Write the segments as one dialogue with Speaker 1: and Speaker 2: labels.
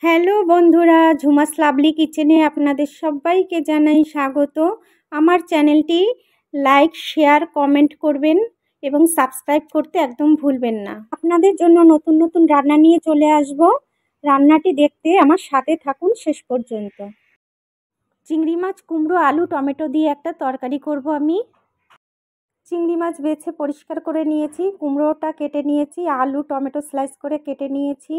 Speaker 1: Hello বন্ধুরা, Jhuma's lovely কিচেনে আপনাদের সবাইকে জানাই স্বাগত। আমার চ্যানেলটি লাইক, শেয়ার, কমেন্ট করবেন এবং সাবস্ক্রাইব করতে একদম ভুলবেন না। আপনাদের জন্য নতুন নতুন রান্না নিয়ে চলে আসব। রান্নাটি দেখতে আমার সাথে থাকুন শেষ পর্যন্ত। চিংড়ি মাছ, কুমড়ো, আলু, টমেটো দিয়ে একটা তরকারি করব আমি। চিংড়ি মাছ বেছে পরিষ্কার করে নিয়েছি, কুমড়োটা কেটে নিয়েছি, আলু টমেটো স্লাইস করে কেটে নিয়েছি।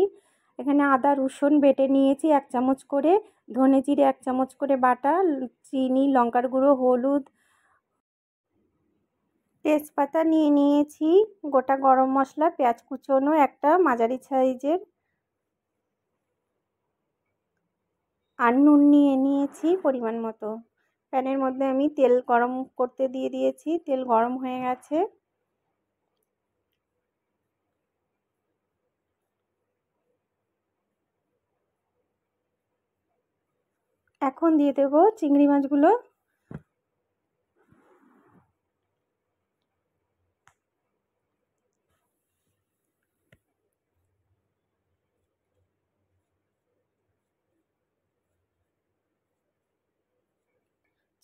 Speaker 1: এখানে আদা রসুন বেটে নিয়েছি 1 চামচ করে, ধনে জিরে 1 চামচ করে বাটা, চিনি, লঙ্কার গুঁড়ো, হলুদ, তেজপাতা নিয়ে নিয়েছি, গোটা গরম মশলা, পেঁয়াজ কুচোনো একটা মাঝারি সাইজের, আর নুন নিয়ে নিয়েছি পরিমাণ মতো। প্যানের মধ্যে আমি তেল গরম করতে দিয়ে দিয়েছি, তেল গরম হয়ে গেছে। এখন দিয়ে দেব চিংড়ি মাছগুলো।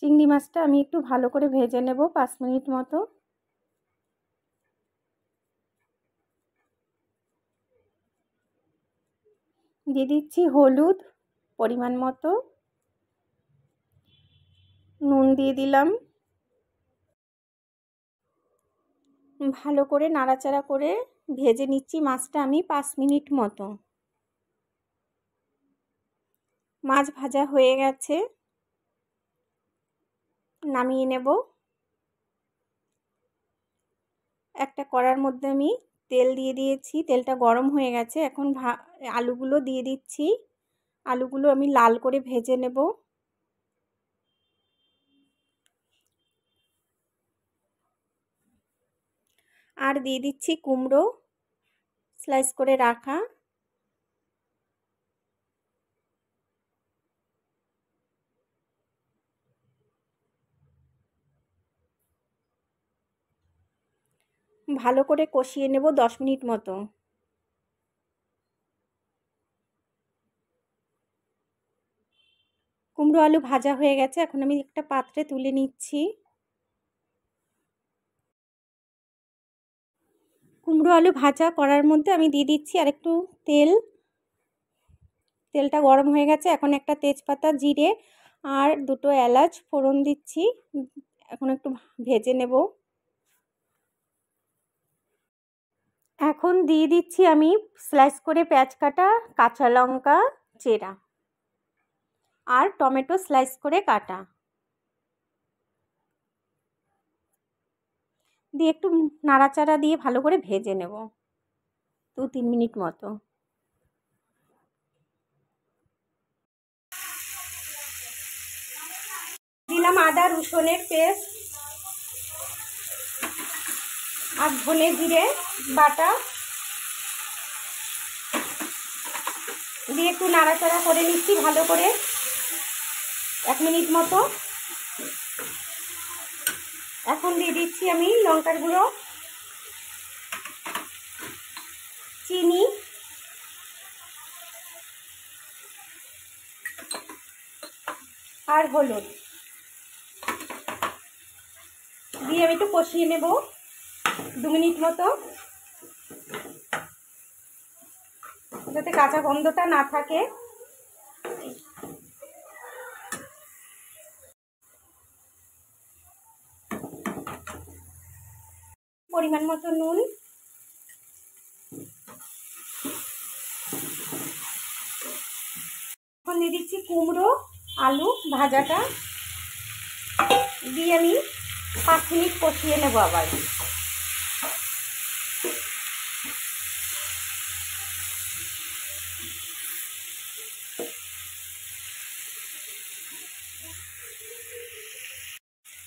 Speaker 1: চিংড়ি মাছটা আমি একটু ভালো করে ভেজে নেব 5 মিনিট মতো। দিয়ে দিচ্ছি হলুদ পরিমাণ মতো, নুন দিয়ে দিলাম। ভালো করে নাড়াচাড়া করে ভেজে নিচ্ছি মাছটা আমি 5 মিনিট মতো। মাছ ভাজা হয়ে গেছে, নামিয়ে নেব। একটা কড়ার মধ্যে আমি তেল দিয়ে দিয়েছি, তেলটা গরম হয়ে গেছে। এখন আলুগুলো দিয়ে দিচ্ছি। আলুগুলো আমি লাল করে ভেজে নেব। আর দিয়ে দিচ্ছি কুমড়ো স্লাইস করে রাখা। ভালো করে কষিয়ে নেব 10 মিনিট মতো। কুমড়ো আলু ভাজা হয়ে গেছে, এখন আমি একটা পাত্রে তুলে নিচ্ছি। কুমড়ো আলু ভাজা করার মধ্যে আমি দিয়ে দিচ্ছি আর একটু তেল। তেলটা গরম হয়ে গেছে, এখন একটা তেজপাতা, জিরে আর 2টো এলাচ ফোড়ন দিচ্ছি। এখন একটু ভেজে নেব। এখন দিয়ে দিচ্ছি আমি স্লাইস করে পেঁয়াজ কাটা, কাঁচা লঙ্কা চেরা আর টমেটো স্লাইস করে কাটা দিয়ে একটু নাড়াচাড়া দিয়ে ভালো করে ভেজে নেব 2-3 মিনিট মতো। দিলাম আদা রসুনের পেস্ট আর ধনে জিরে বাটা দিয়ে একটু নাড়াচাড়া করে নিচ্ছি ভালো করে 1 মিনিট মতো। এখন দিয়ে দিচ্ছি আমি লঙ্কার গুঁড়ো, চিনি আর হলুদ দিয়ে আমি একটু কষিয়ে নেব 2 মিনিট মতো, যাতে কাঁচা গন্ধটা না থাকে। পরিমাণ মতো নুন, এখন দিয়ে দিচ্ছি কুমড়ো আলু ভাজাটা দিয়ে আমি 5 মিনিট কষিয়ে নেব আবার।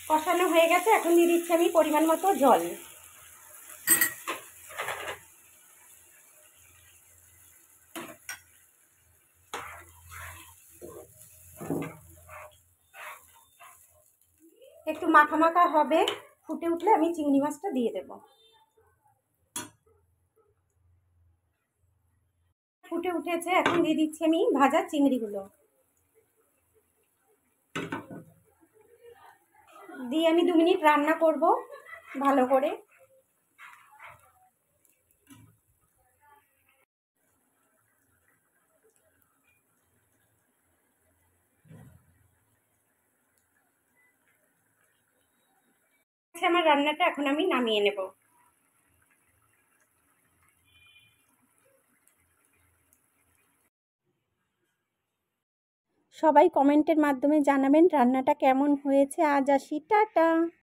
Speaker 1: কষানো হয়ে গেছে, এখন দিয়ে দিচ্ছি আমি পরিমাণ মতো জল। একটু মাখা মাখা হবে, ফুটে উঠলে আমি চিংড়ি মাছটা দিয়ে দেব। ফুটে উঠেছে, এখন দিয়ে দিচ্ছি আমি ভাজা চিংড়িগুলো। দিয়ে আমি 2 মিনিট রান্না করব ভালো করে। আমার রান্নাটা এখন আমি নামিয়ে নেব। সবাই কমেন্টের মাধ্যমে জানাবেন রান্নাটা কেমন হয়েছে। আজ আসি, টাটা।